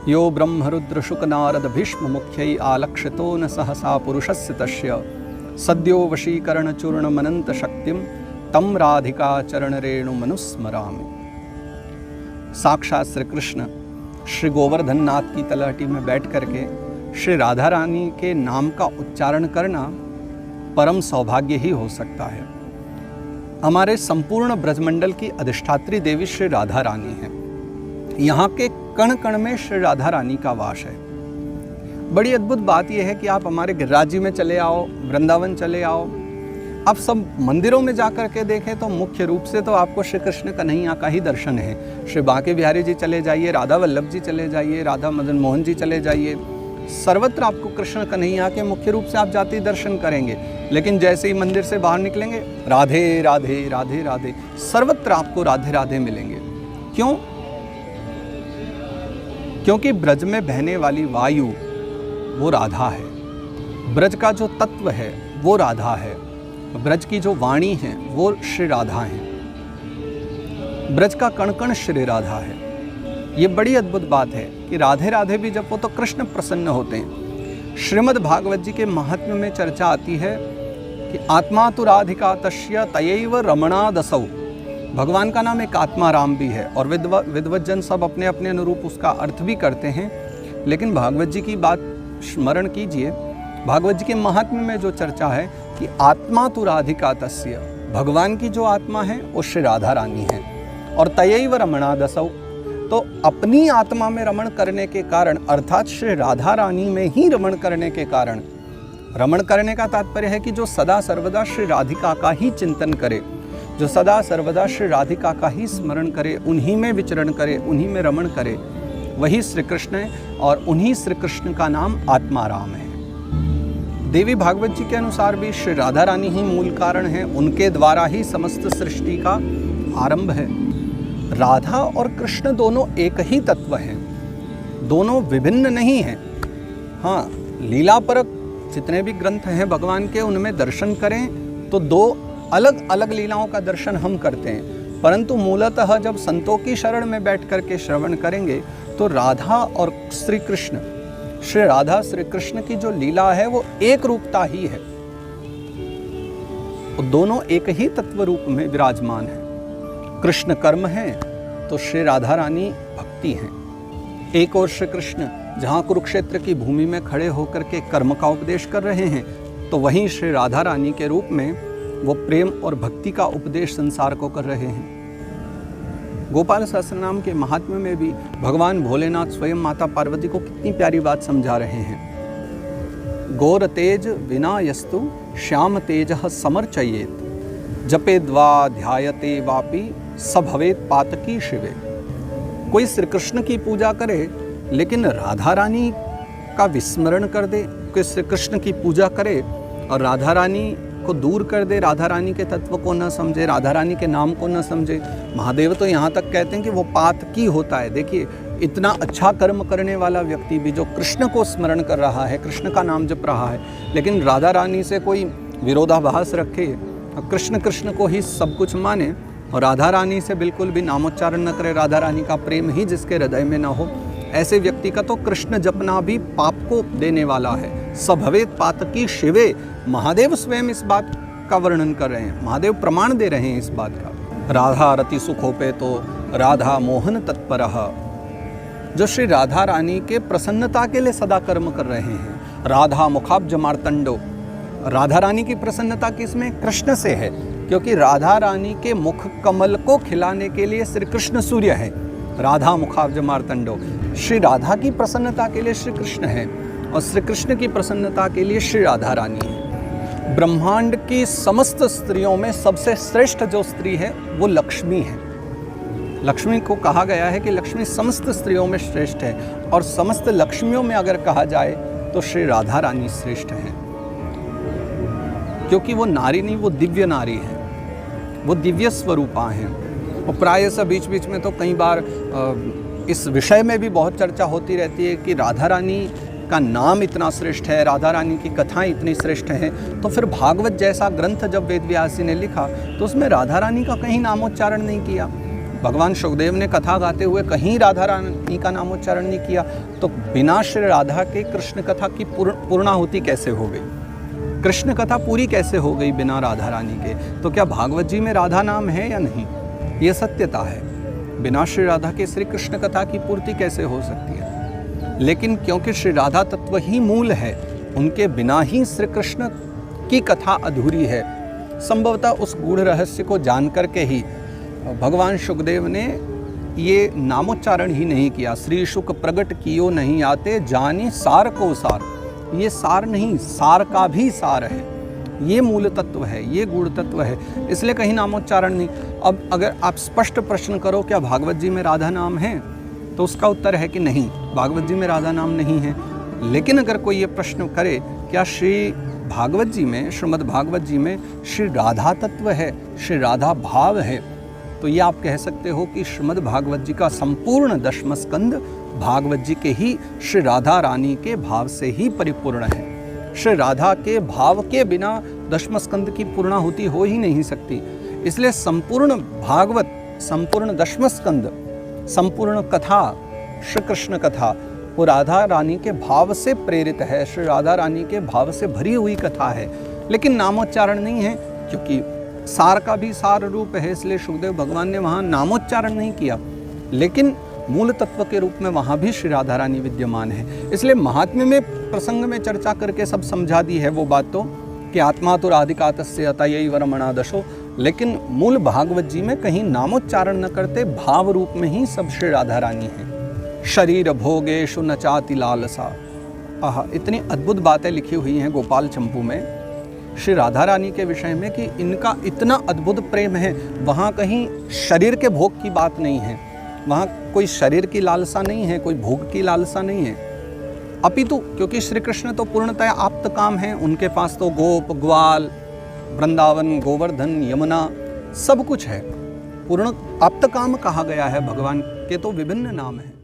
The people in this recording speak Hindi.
यो ब्रह्मरुद्र शुक नारद भीष्म मुख्यै आलक्षितो न सहसा पुरुषस्य तस्य सद्यो वशीकरण चूर्ण मनंत शक्तिम तम राधिका चरण रेणु मनुस्मरामि। साक्षात श्री कृष्ण श्री गोवर्धन नाथ की तलहटी में बैठ करके श्री राधा रानी के नाम का उच्चारण करना परम सौभाग्य ही हो सकता है। हमारे संपूर्ण ब्रजमंडल की अधिष्ठात्री देवी श्री राधा रानी है। यहाँ के कण कण में श्री राधा रानी का वास है। बड़ी अद्भुत बात यह है कि आप हमारे गिरिराज जी में चले आओ, वृंदावन चले आओ, आप सब मंदिरों में जाकर के देखें तो मुख्य रूप से तो आपको श्री कृष्ण कन्हैया का ही दर्शन है। श्री बांके बिहारी जी चले जाइए, राधा वल्लभ जी चले जाइए, राधा मदन मोहन जी चले जाइए, सर्वत्र आपको कृष्ण कन्हैया के मुख्य रूप से आप जाते ही दर्शन करेंगे। लेकिन जैसे ही मंदिर से बाहर निकलेंगे राधे राधे राधे राधे, सर्वत्र आपको राधे राधे मिलेंगे। क्यों? क्योंकि ब्रज में बहने वाली वायु वो राधा है, ब्रज का जो तत्व है वो राधा है, ब्रज की जो वाणी है वो श्री राधा है, ब्रज का कण कण श्री राधा है। ये बड़ी अद्भुत बात है कि राधे राधे भी जब हो तो कृष्ण प्रसन्न होते हैं। श्रीमद् भागवत जी के महात्म्य में चर्चा आती है कि आत्मा तो राधिका तस्य तयैव रमणा दसौ। भगवान का नाम एक आत्मा राम भी है और विद्वज्जन सब अपने अपने अनुरूप उसका अर्थ भी करते हैं। लेकिन भागवत जी की बात स्मरण कीजिए, भागवत जी के महात्म्य में जो चर्चा है कि आत्मा तो राधिका तस्य, भगवान की जो आत्मा है वो श्री राधा रानी है। और तयैव रमणा दसौ, तो अपनी आत्मा में रमण करने के कारण अर्थात श्री राधा रानी में ही रमण करने के कारण, रमण करने का तात्पर्य है कि जो सदा सर्वदा श्री राधिका का ही चिंतन करे, जो सदा सर्वदा श्री राधिका का ही स्मरण करे, उन्हीं में विचरण करे, उन्हीं में रमण करे, वही श्री कृष्ण है। और उन्हीं श्री कृष्ण का नाम आत्माराम है। देवी भागवत जी के अनुसार भी श्री राधा रानी ही मूल कारण है, उनके द्वारा ही समस्त सृष्टि का आरंभ है। राधा और कृष्ण दोनों एक ही तत्व हैं, दोनों विभिन्न नहीं हैं। हाँ, लीला परक जितने भी ग्रंथ हैं भगवान के, उनमें दर्शन करें तो दो अलग अलग लीलाओं का दर्शन हम करते हैं, परंतु मूलतः जब संतों की शरण में बैठ करके श्रवण करेंगे तो राधा और श्री कृष्ण, श्री राधा श्री कृष्ण की जो लीला है वो एक रूपता ही है, वो दोनों एक ही तत्व रूप में विराजमान है। कृष्ण कर्म है तो श्री राधा रानी भक्ति है। एक और श्री कृष्ण जहाँ कुरुक्षेत्र की भूमि में खड़े होकर के कर्म का उपदेश कर रहे हैं, तो वहीं श्री राधा रानी के रूप में वो प्रेम और भक्ति का उपदेश संसार को कर रहे हैं। गोपाल सहस्त्रनाम के महात्म्य में भी भगवान भोलेनाथ स्वयं माता पार्वती को कितनी प्यारी बात समझा रहे हैं। गौर तेज विना यस्तु श्याम तेज समर्चयेत, जपेद्वा ध्यायते वापि सभवेत पातकी शिवे। कोई श्री कृष्ण की पूजा करे लेकिन राधा रानी का विस्मरण कर दे, कोई श्री कृष्ण की पूजा करे और राधा रानी को दूर कर दे, राधा रानी के तत्व को न समझे, राधा रानी के नाम को न समझे। महादेव तो यहाँ तक कहते हैं कि वो पातकी होता है। देखिए, इतना अच्छा कर्म करने वाला व्यक्ति भी जो कृष्ण को स्मरण कर रहा है, कृष्ण का नाम जप रहा है, लेकिन राधा रानी से कोई विरोधाभास रखे, कृष्ण कृष्ण को ही सब कुछ माने और राधा रानी से बिल्कुल भी नामोच्चारण न करे, राधा रानी का प्रेम ही जिसके हृदय में न हो, ऐसे व्यक्ति का तो कृष्ण जपना भी पाप को देने वाला है। सभवेत पातकी शिवे, महादेव स्वयं इस बात का वर्णन कर रहे हैं, महादेव प्रमाण दे रहे हैं इस बात का। राधा रति सुखोपे तो राधा मोहन तत्परः, जो श्री राधा रानी के प्रसन्नता के लिए सदा कर्म कर रहे हैं। राधा मुखाब्ज मार्तंडो, राधा रानी की प्रसन्नता किसमें? कृष्ण से है, क्योंकि राधा रानी के मुख कमल को खिलाने के लिए श्री कृष्ण सूर्य है। राधा मुखाब्ज मार्तंडो, श्री राधा की प्रसन्नता के लिए श्री कृष्ण है और श्री कृष्ण की प्रसन्नता के लिए श्री राधा रानी है। ब्रह्मांड की समस्त स्त्रियों में सबसे श्रेष्ठ जो स्त्री है वो लक्ष्मी है। लक्ष्मी को कहा गया है कि लक्ष्मी समस्त स्त्रियों में श्रेष्ठ है, और समस्त लक्ष्मियों में अगर कहा जाए तो श्री राधा रानी श्रेष्ठ है, क्योंकि वो नारी नहीं, वो दिव्य नारी है, वो दिव्य स्वरूपा हैं। और प्रायः बीच बीच में तो कई बार इस विषय में भी बहुत चर्चा होती रहती है कि राधा रानी का नाम इतना श्रेष्ठ है, राधा रानी की कथाएं इतनी श्रेष्ठ हैं, तो फिर भागवत जैसा ग्रंथ जब वेद व्यास जी ने लिखा तो उसमें राधा रानी का कहीं नामोच्चारण नहीं किया। भगवान सुखदेव ने कथा गाते हुए कहीं राधा रानी का नामोच्चारण नहीं किया, तो बिना श्री राधा के कृष्ण कथा की पूर्णाहुति कैसे हो गई? कृष्ण कथा पूरी कैसे हो गई बिना राधा रानी के? तो क्या भागवत जी में राधा नाम है या नहीं? ये सत्यता है। बिना श्री राधा के श्री कृष्ण कथा की पूर्ति कैसे हो सकती है? लेकिन क्योंकि श्री राधा तत्व ही मूल है, उनके बिना ही श्री कृष्ण की कथा अधूरी है। संभवतः उस गूढ़ रहस्य को जान करके ही भगवान सुखदेव ने ये नामोच्चारण ही नहीं किया। श्री शुक प्रगट कियो नहीं आते, जानी सार को सार। ये सार नहीं, सार का भी सार है। ये मूल तत्व है, ये गूढ़ तत्व है, इसलिए कहीं नामोच्चारण नहीं। अब अगर आप स्पष्ट प्रश्न करो क्या भागवत जी में राधा नाम है, तो उसका उत्तर है कि नहीं, भागवत जी में राधा नाम नहीं है। लेकिन अगर कोई ये प्रश्न करे क्या श्री भागवत जी में, श्रीमद् भागवत जी में श्री राधा तत्व है, श्री राधा भाव है, तो ये आप कह सकते हो कि श्रीमद् भागवत जी का संपूर्ण 10वां स्कंद भागवत जी के ही श्री राधा रानी के भाव से ही परिपूर्ण है। श्री राधा के भाव के बिना 10वां स्कंद की पूर्णाहुति हो ही नहीं सकती। इसलिए संपूर्ण भागवत, संपूर्ण 10वां स्कंद, संपूर्ण कथा, श्री कृष्ण कथा, वो राधा रानी के भाव से प्रेरित है, श्री राधा रानी के भाव से भरी हुई कथा है। लेकिन नामोच्चारण नहीं है, क्योंकि सार का भी सार रूप है, इसलिए सुखदेव भगवान ने वहाँ नामोच्चारण नहीं किया। लेकिन मूल तत्व के रूप में वहाँ भी श्री राधा रानी विद्यमान है। इसलिए महात्म्य में प्रसंग में चर्चा करके सब समझा दी है वो बात तो, कि आत्मा तो राधिका तस्य अतयैव रमणा दशो। लेकिन मूल भागवत जी में कहीं नामोच्चारण न करते, भाव रूप में ही सब श्री राधा रानी है। शरीर भोगेशु नचाति लालसा। आहा, इतनी अद्भुत बातें लिखी हुई हैं गोपाल चंपू में श्री राधा रानी के विषय में कि इनका इतना अद्भुत प्रेम है। वहाँ कहीं शरीर के भोग की बात नहीं है, वहाँ कोई शरीर की लालसा नहीं है, कोई भोग की लालसा नहीं है। अपितु क्योंकि श्री कृष्ण तो पूर्णतः आप्त काम है, उनके पास तो गोप, ग्वाल, वृंदावन, गोवर्धन, यमुना सब कुछ है। पूर्ण आप्त काम कहा गया है। भगवान के तो विभिन्न नाम हैं।